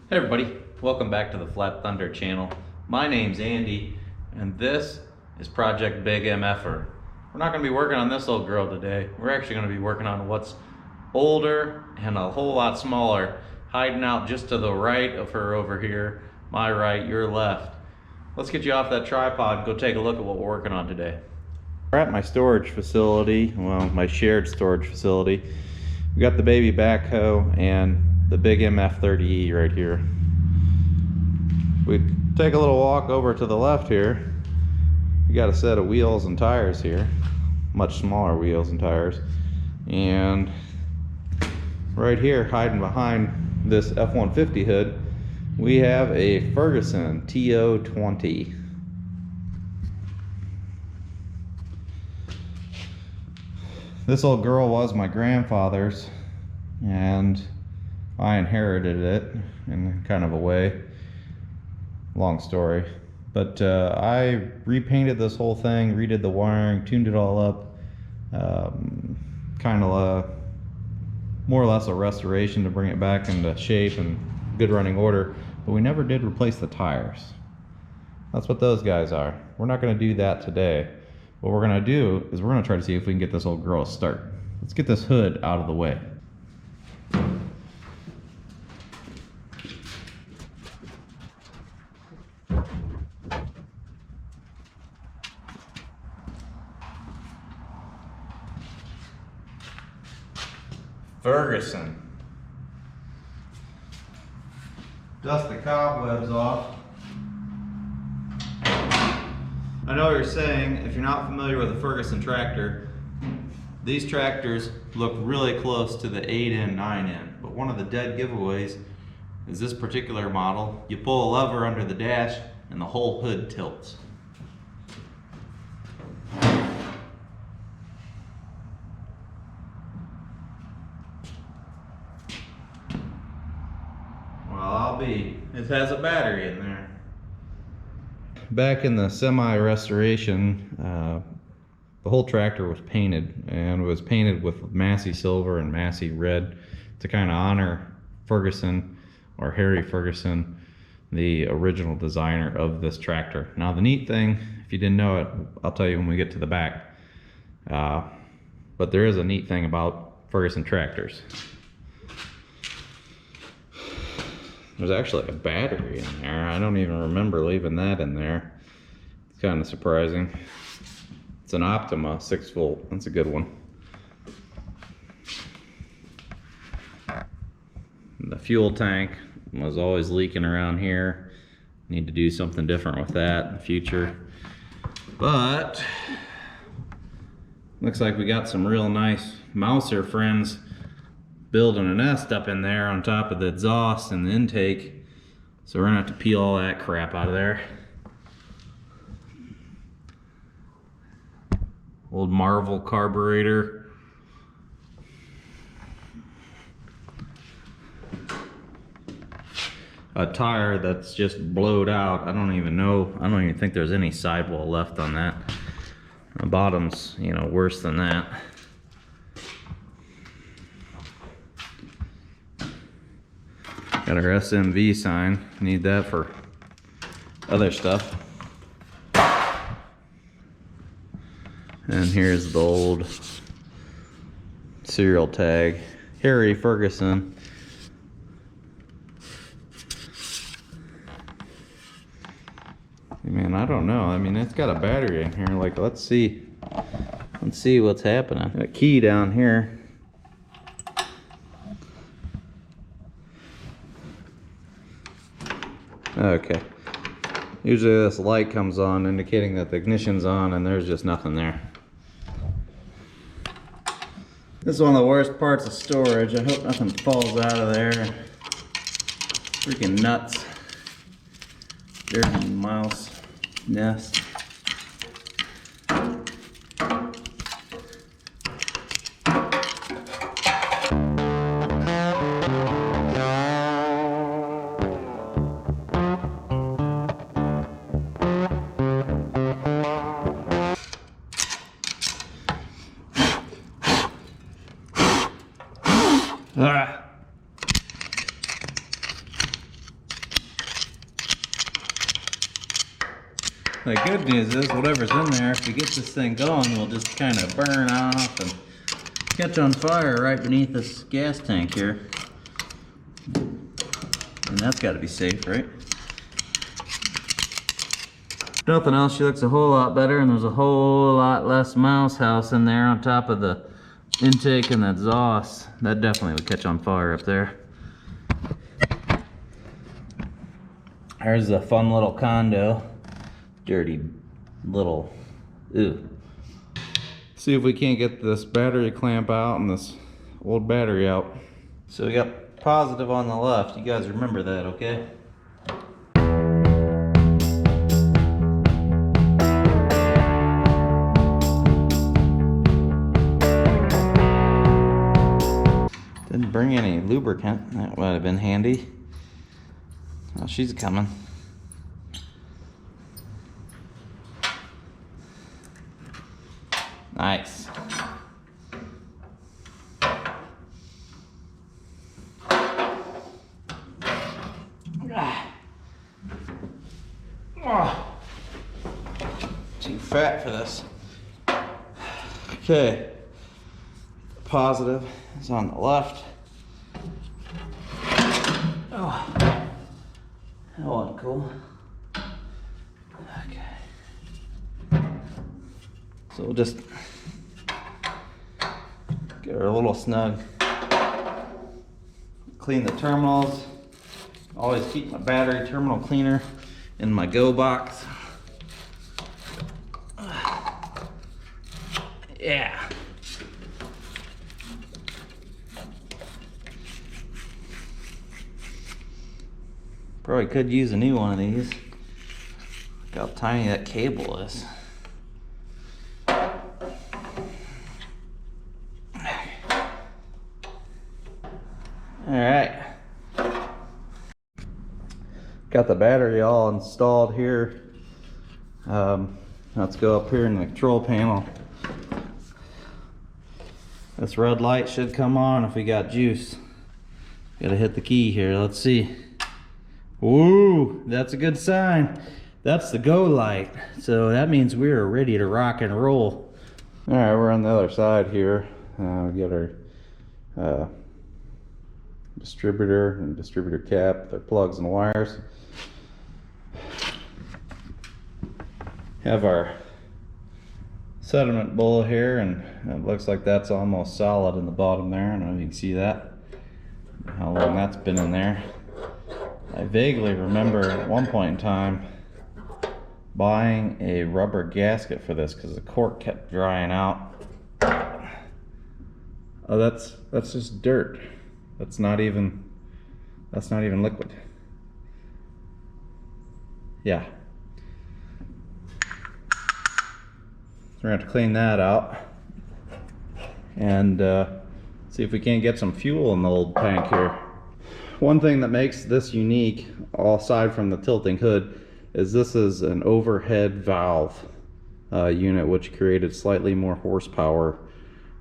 Hey everybody, welcome back to the Flat Thunder channel. My name's Andy, and this is Project Big MFer. We're not going to be working on this old girl today. We're actually going to be working on what's older and a whole lot smaller, hiding out just to the right of her over here. My right, your left. Let's get you off that tripod and go take a look at what we're working on today. We're at my storage facility, well, my shared storage facility. We got the baby backhoe and the big MF30E right here. We take a little walk over to the left here. We got a set of wheels and tires here, much smaller wheels and tires. And right here, hiding behind this F-150 hood, we have a Ferguson TO20. This old girl was my grandfather's, and I inherited it in kind of a way. Long story. But I repainted this whole thing, redid the wiring, tuned it all up. Kind of more or less a restoration to bring it back into shape and good running order. But we never did replace the tires. That's what those guys are. We're not going to do that today. What we're going to do is we're going to try to see if we can get this old girl to start. Let's get this hood out of the way. Ferguson. Dust the cobwebs off. I know what you're saying, if you're not familiar with a Ferguson tractor, these tractors look really close to the 8N, 9N, but one of the dead giveaways is this particular model. You pull a lever under the dash and the whole hood tilts. It has a battery in there. Back in the semi-restoration, the whole tractor was painted, and it was painted with Massey silver and Massey red to kind of honor Ferguson, or Harry Ferguson, the original designer of this tractor. Now the neat thing, if you didn't know it, I'll tell you when we get to the back, but there is a neat thing about Ferguson tractors. There's actually a battery in there. I don't even remember leaving that in there. It's kind of surprising. It's an Optima 6 volt. That's a good one. And the fuel tank was always leaking around here. Need to do something different with that in the future. But looks like we got some real nice mouser friends building a nest up in there on top of the exhaust and the intake. So we're gonna have to peel all that crap out of there. Old Marvel carburetor. A tire that's just blowed out. I don't even think there's any sidewall left on that. The bottom's, worse than that. Got our SMV sign, need that for other stuff. And here's the old serial tag, Harry Ferguson. Man, I don't know. I mean, it's got a battery in here. Like, let's see what's happening. Got a key down here. Okay, usually this light comes on indicating that the ignition's on, and there's just nothing there. This is one of the worst parts of storage. I hope nothing falls out of there. Freaking nuts. Dirty mouse nest. The good news is whatever's in there, if we get this thing going, will just kind of burn off and catch on fire right beneath this gas tank here. And that's got to be safe, right? If nothing else, she looks a whole lot better, and there's a whole lot less mouse house in there on top of the intake and the exhaust. That definitely would catch on fire up there. There's a fun little condo. Dirty little, ew. See if we can't get this battery clamp out and this old battery out. So we got positive on the left. You guys remember that, okay? Didn't bring any lubricant. That would have been handy. Oh, she's coming. Nice. Oh, too fat for this. Okay. Positive is on the left. Oh, that wasn't cool. Okay. So we'll just get her a little snug. Clean the terminals. Always keep my battery terminal cleaner in my go box. Yeah. Probably could use a new one of these. Look how tiny that cable is. Alright. Got the battery all installed here. Let's go up here in the control panel. This red light should come on if we got juice. Gotta hit the key here, let's see. Ooh, that's a good sign. That's the go light. So that means we're ready to rock and roll. All right, we're on the other side here. We got our distributor and distributor cap, their plugs and wires. Have our sediment bowl here, and it looks like that's almost solid in the bottom there. I don't know if you can see that, how long that's been in there. I vaguely remember at one point in time buying a rubber gasket for this because the cork kept drying out. Oh, that's just dirt. That's not even liquid. Yeah. So we're gonna have to clean that out and see if we can't get some fuel in the old tank here. One thing that makes this unique, aside from the tilting hood, is this is an overhead valve unit, which created slightly more horsepower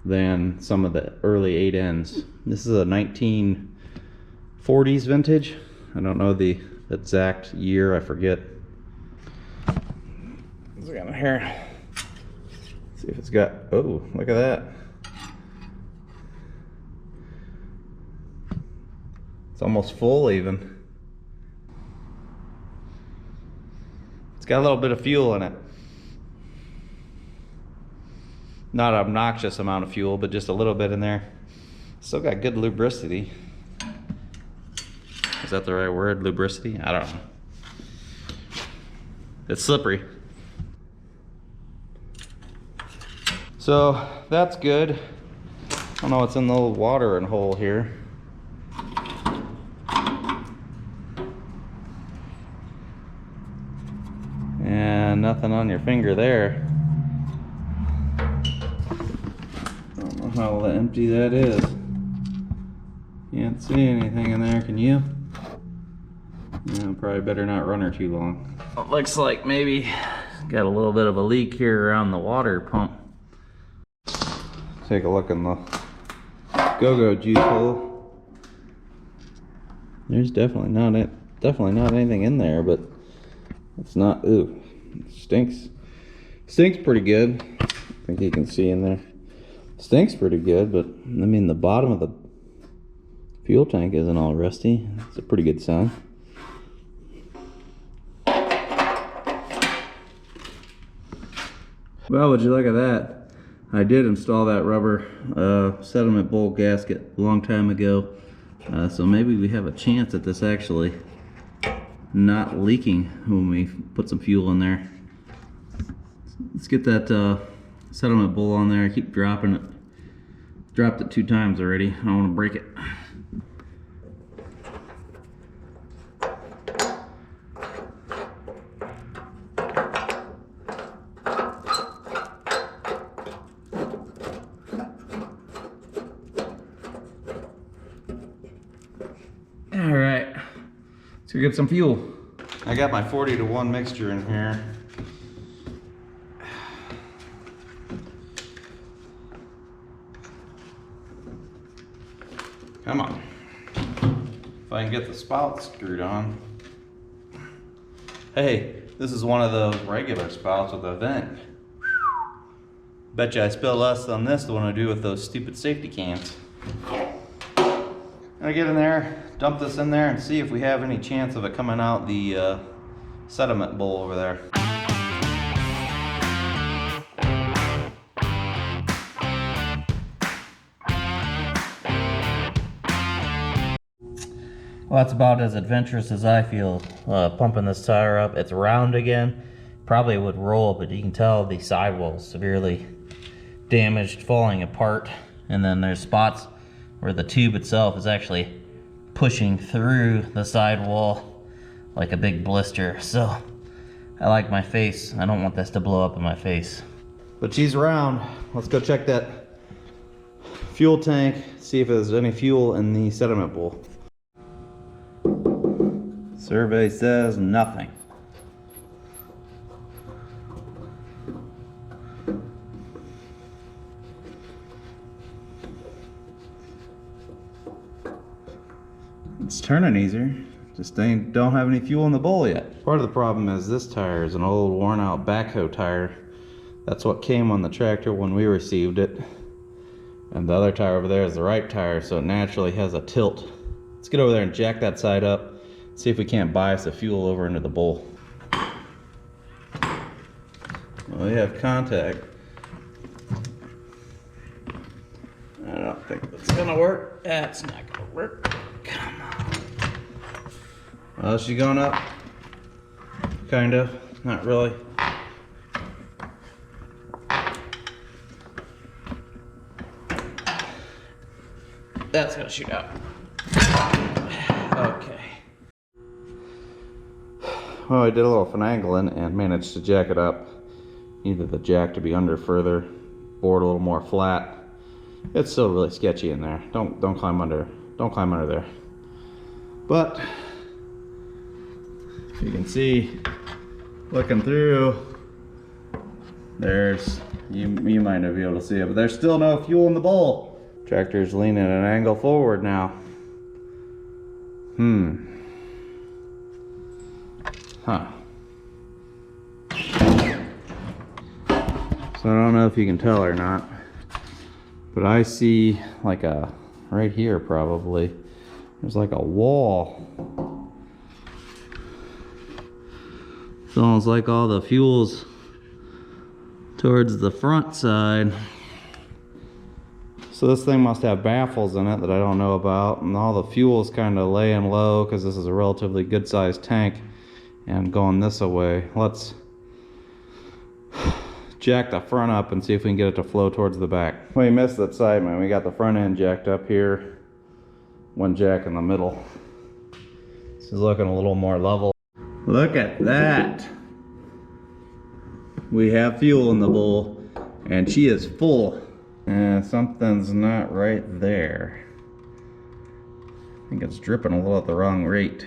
than some of the early 8Ns. This is a 1940s vintage. I don't know the exact year, I forget. What's it got in here? See if it's got, oh, look at that. It's almost full even. It's got a little bit of fuel in it. Not an obnoxious amount of fuel, but just a little bit in there. Still got good lubricity. Is that the right word, lubricity? I don't know. It's slippery. So that's good. I don't know what's in the little watering hole here. And nothing on your finger there. I don't know how empty that is. Can't see anything in there, can you? Yeah, probably better not run her too long. It looks like maybe got a little bit of a leak here around the water pump. Take a look in the go-go juice hole. There's definitely not anything in there, but it's not, ooh, Stinks pretty good. I think you can see in there. Stinks pretty good, but I mean the bottom of the fuel tank isn't all rusty. It's a pretty good sign. Well, would you look at that? I did install that rubber sediment bowl gasket a long time ago. So maybe we have a chance at this actually not leaking when we put some fuel in there. Let's get that sediment bowl on there. I keep dropping it. Dropped it 2 times already. I don't want to break it. All right, let's go get some fuel. I got my 40-to-1 mixture in here. Come on. If I can get the spout screwed on. Hey, this is one of those regular spouts with a vent. Bet you I spill less on this than I do with those stupid safety cans. I'm gonna get in there, dump this in there, and see if we have any chance of it coming out the sediment bowl over there. Well, that's about as adventurous as I feel pumping this tire up. It's round again. Probably would roll, but you can tell the sidewall is severely damaged, falling apart. And then there's spots where the tube itself is actually pushing through the sidewall like a big blister. So I like my face. I don't want this to blow up in my face. But she's round. Let's go check that fuel tank, see if there's any fuel in the sediment bowl. Survey says nothing. It's turning easier, just don't have any fuel in the bowl yet. Part of the problem is this tire is an old worn out backhoe tire. That's what came on the tractor when we received it. And the other tire over there is the right tire, so it naturally has a tilt. Let's get over there and jack that side up, see if we can't bias the fuel over into the bowl. Well, we have contact. I don't think it's gonna work. That's not gonna work. Come on. Well, is she going up? Kind of, not really. That's gonna shoot out. Okay. Well, I did a little finagling and managed to jack it up. Needed the jack to be under further, board a little more flat. It's still really sketchy in there. Don't climb under. Don't climb under there. But if you can see, looking through, there's you might not be able to see it, but there's still no fuel in the bowl. Tractor's leaning at an angle forward now. Huh. So I don't know if you can tell or not, but I see like a, right here probably, there's like a wall. It's almost like all the fuel's towards the front side. So this thing must have baffles in it that I don't know about, and all the fuel's kind of laying low because this is a relatively good sized tank and going this way. Let's jack the front up and see if we can get it to flow towards the back. We missed that side, man. We got the front end jacked up here, one jack in the middle. This is looking a little more level. Look at that. We have fuel in the bowl and she is full. Something's not right there. I think it's dripping a little at the wrong rate.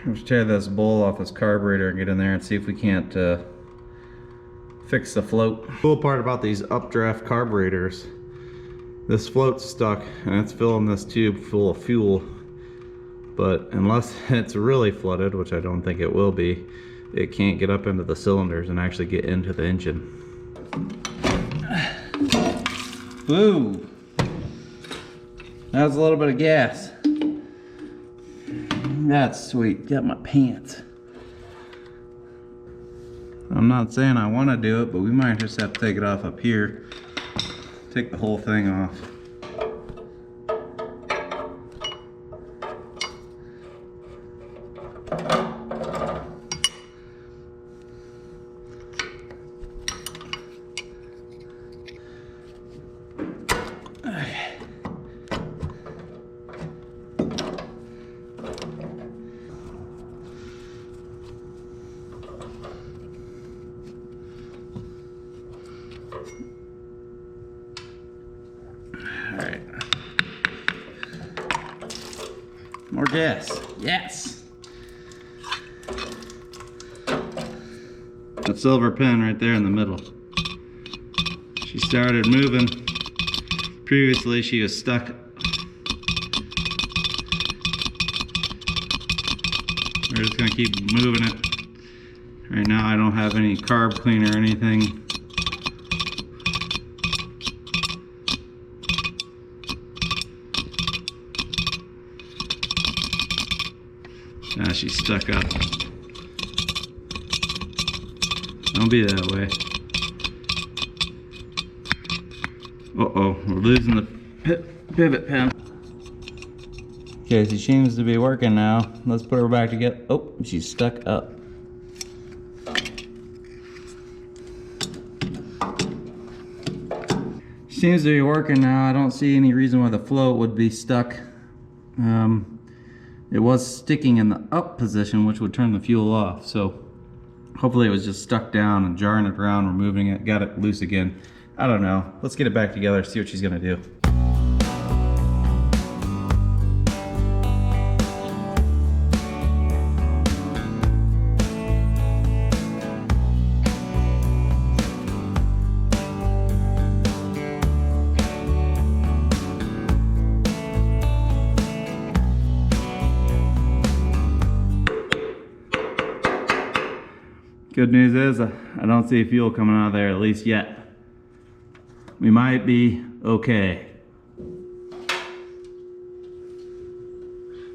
Let's tear this bowl off this carburetor and get in there and see if we can't fix the float. Cool part about these updraft carburetors, this float's stuck and it's filling this tube full of fuel, but unless it's really flooded, which I don't think it will be, it can't get up into the cylinders and actually get into the engine. Woo! That was a little bit of gas. That's sweet. Got my pants. I'm not saying I want to do it, but we might just have to take it off up here. Take the whole thing off. Alright. More gas. Yes! That silver pin right there in the middle. She started moving. Previously she was stuck. We're just gonna keep moving it. Right now I don't have any carb cleaner or anything. Now she's stuck up. Don't be that way. Uh-oh, we're losing the pivot pin. Okay, she seems to be working now. Let's put her back together. Oh, she's stuck up. Seems to be working now. I don't see any reason why the float would be stuck. It was sticking in the up position, which would turn the fuel off. So hopefully it was just stuck down and jarring it around, removing it, got it loose again. I don't know. Let's get it back together, see what she's gonna do. Good news is I don't see fuel coming out of there, at least yet. We might be okay.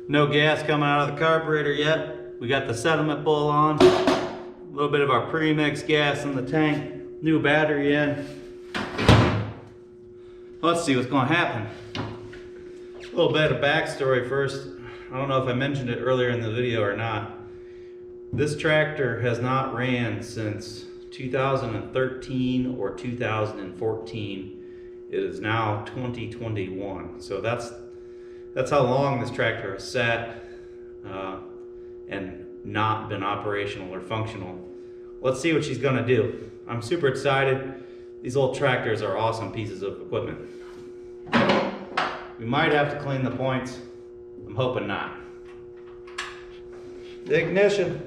No gas coming out of the carburetor yet. We got the sediment bowl on. A little bit of our pre-mix gas in the tank. New battery in. Let's see what's gonna happen. A little bit of backstory first. I don't know if I mentioned it earlier in the video or not. This tractor has not ran since 2013 or 2014. It is now 2021. So that's how long this tractor has sat and not been operational or functional. Let's see what she's gonna do. I'm super excited. These old tractors are awesome pieces of equipment. We might have to clean the points. I'm hoping not. Ignition.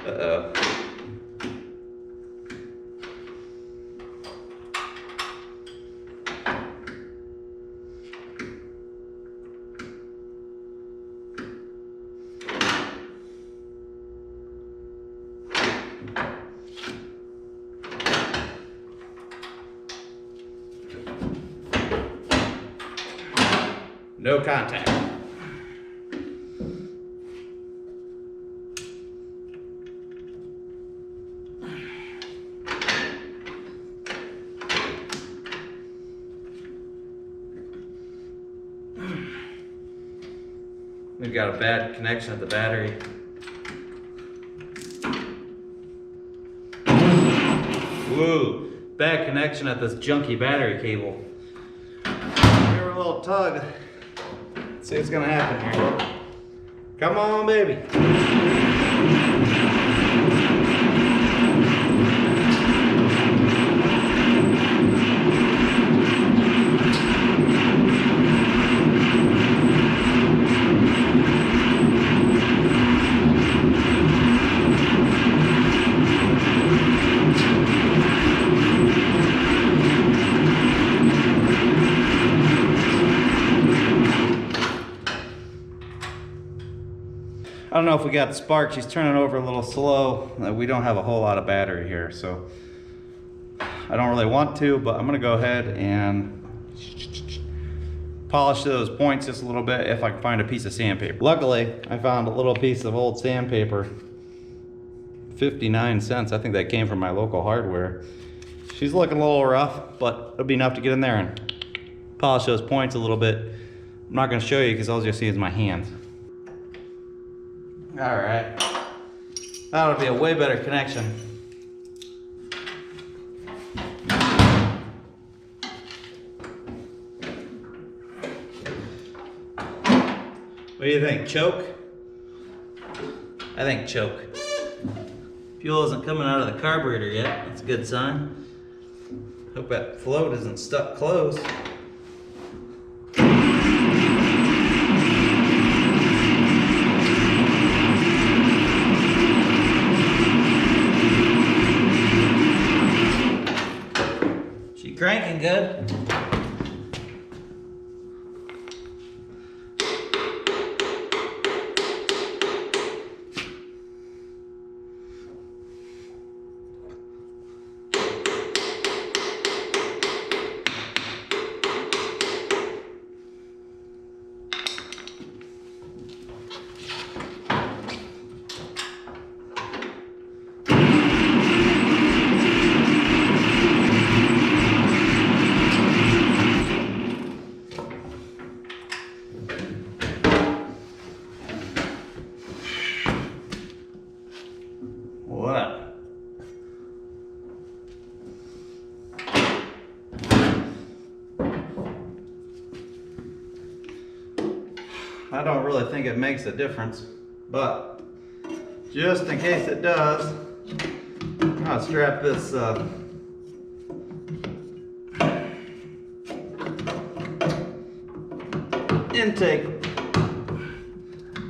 Uh-oh. No contact. We've got a bad connection at the battery. Whoa, bad connection at this junky battery cable. Give her a little tug. Let's see what's gonna happen here. Come on, baby. don't know if we got the spark. She's turning over a little slow. We don't have a whole lot of battery here, so I don't really want to, but I'm gonna go ahead and polish those points just a little bit if I can find a piece of sandpaper. Luckily, I found a little piece of old sandpaper, 59 cents. I think that came from my local hardware. She's looking a little rough, but it'll be enough to get in there and polish those points a little bit. I'm not gonna show you because all you'll see is my hands. All right, that'll be a way better connection. What do you think, choke? I think choke. Fuel isn't coming out of the carburetor yet. That's a good sign. Hope that float isn't stuck closed. She cranking good. What? I don't really think it makes a difference, but just in case it does, I'll strap this intake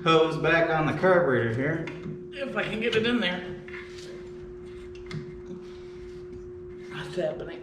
hose back on the carburetor here, if I can get it in there. What's happening?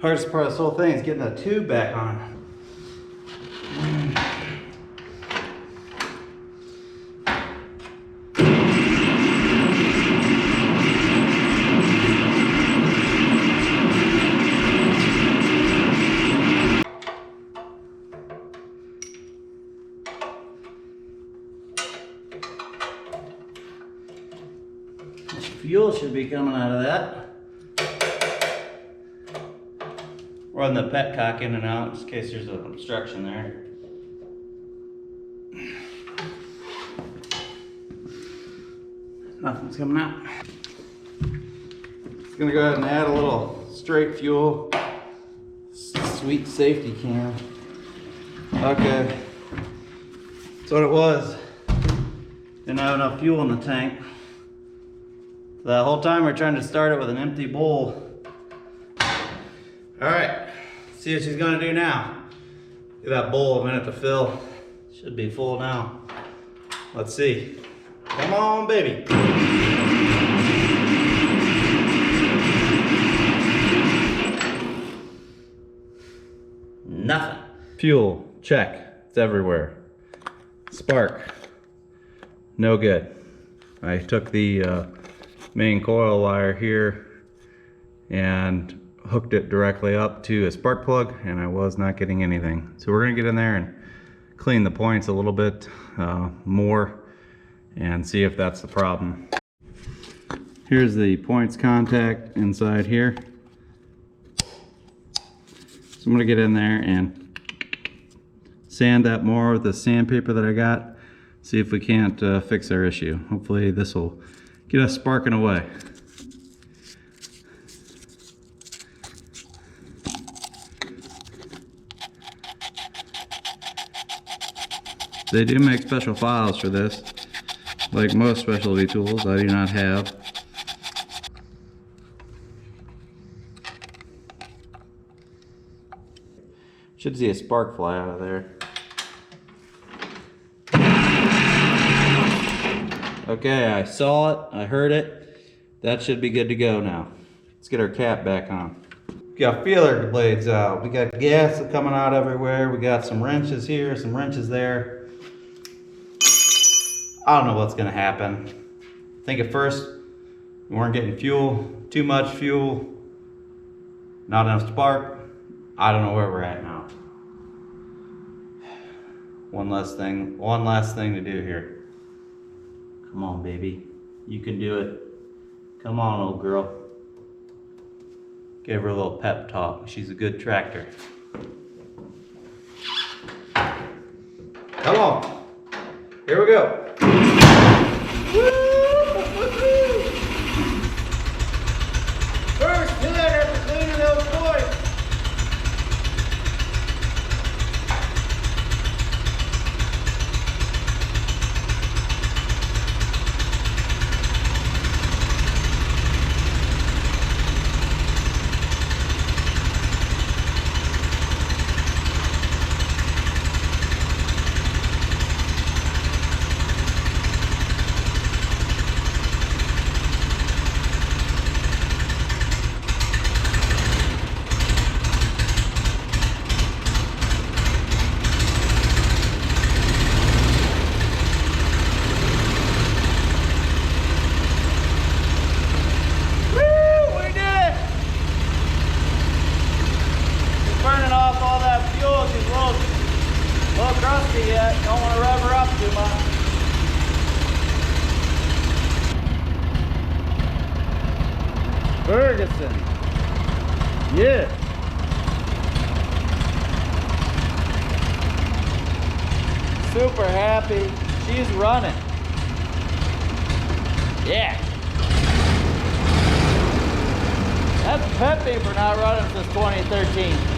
Hardest part of this whole thing is getting the tube back on. Fuel should be coming out of that. Run the petcock in and out just in case there's an obstruction there. Nothing's coming out. Just gonna go ahead and add a little straight fuel. Sweet safety can. Okay. That's what it was. Didn't have enough fuel in the tank. The whole time we're trying to start it with an empty bowl. All right, see what she's gonna do now. Give that bowl a minute to fill. Should be full now. Let's see. Come on, baby. Nothing. Fuel, check. It's everywhere. Spark, no good. I took the main coil wire here and hooked it directly up to a spark plug, and I was not getting anything. So we're gonna get in there and clean the points a little bit more and see if that's the problem. Here's the points contact inside here. So I'm gonna get in there and sand that more with the sandpaper that I got. See if we can't fix our issue. Hopefully this will get us sparking away. They do make special files for this. like most specialty tools, I do not have. Should see a spark fly out of there. Okay, I saw it, I heard it. That should be good to go now. Let's get our cap back on. Got feeler blades out. We got gas coming out everywhere. We got some wrenches here, some wrenches there. I don't know what's gonna happen. I think at first we weren't getting fuel, too much fuel, not enough spark. I don't know where we're at now. One last thing to do here. Come on, baby. You can do it. Come on, old girl. Give her a little pep talk. She's a good tractor. Come on. Here we go. First hit after cleaning those points. Burning off all that fuel. She's a little crusty yet. Don't want to rev her up too much. Ferguson. Yeah. Super happy. She's running. Yeah. That's peppy for not running since 2013.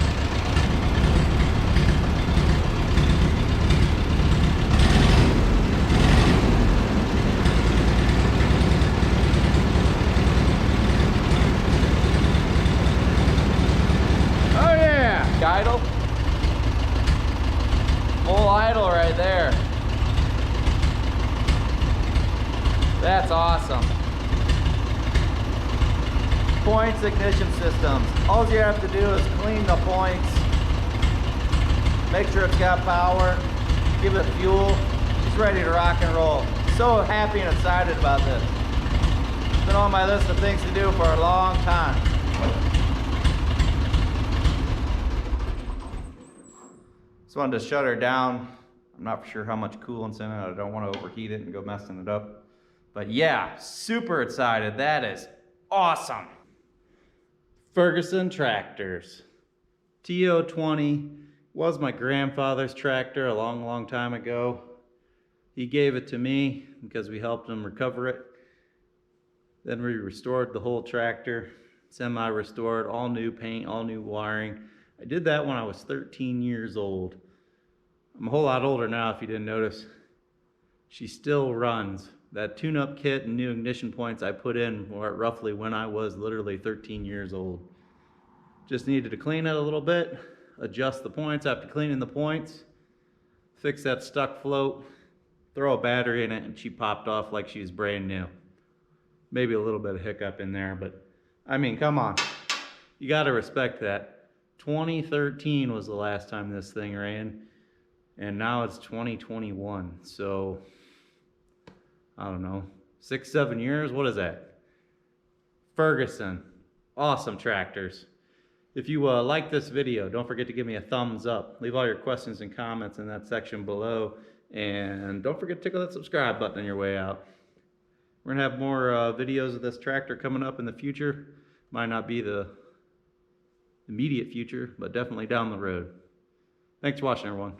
Idle. Full idle right there. That's awesome. Points ignition systems. All you have to do is clean the points. Make sure it's got power. Give it fuel. It's ready to rock and roll. So happy and excited about this. It's been on my list of things to do for a long time. Just wanted to shut her down. I'm not sure how much coolant's in it. I don't want to overheat it and go messing it up. But yeah, super excited. That is awesome. Ferguson tractors. TO20 was my grandfather's tractor a long, long time ago. He gave it to me because we helped him recover it. Then we restored the whole tractor, semi-restored, all new paint, all new wiring. I did that when I was 13 years old. I'm a whole lot older now if you didn't notice. She still runs. That tune-up kit and new ignition points I put in were roughly when I was literally 13 years old. Just needed to clean it a little bit, adjust the points after cleaning the points, fix that stuck float, throw a battery in it, and she popped off like she was brand new. Maybe a little bit of hiccup in there, but I mean, come on. You gotta respect that. 2013 was the last time this thing ran, and now it's 2021, so I don't know, 6-7 years. What is that? Ferguson, awesome tractors. If you like this video, don't forget to give me a thumbs up. Leave all your questions and comments in that section below, and don't forget to tickle that subscribe button on your way out. We're gonna have more videos of this tractor coming up in the future. Might not be the immediate future, but definitely down the road. Thanks for watching, everyone.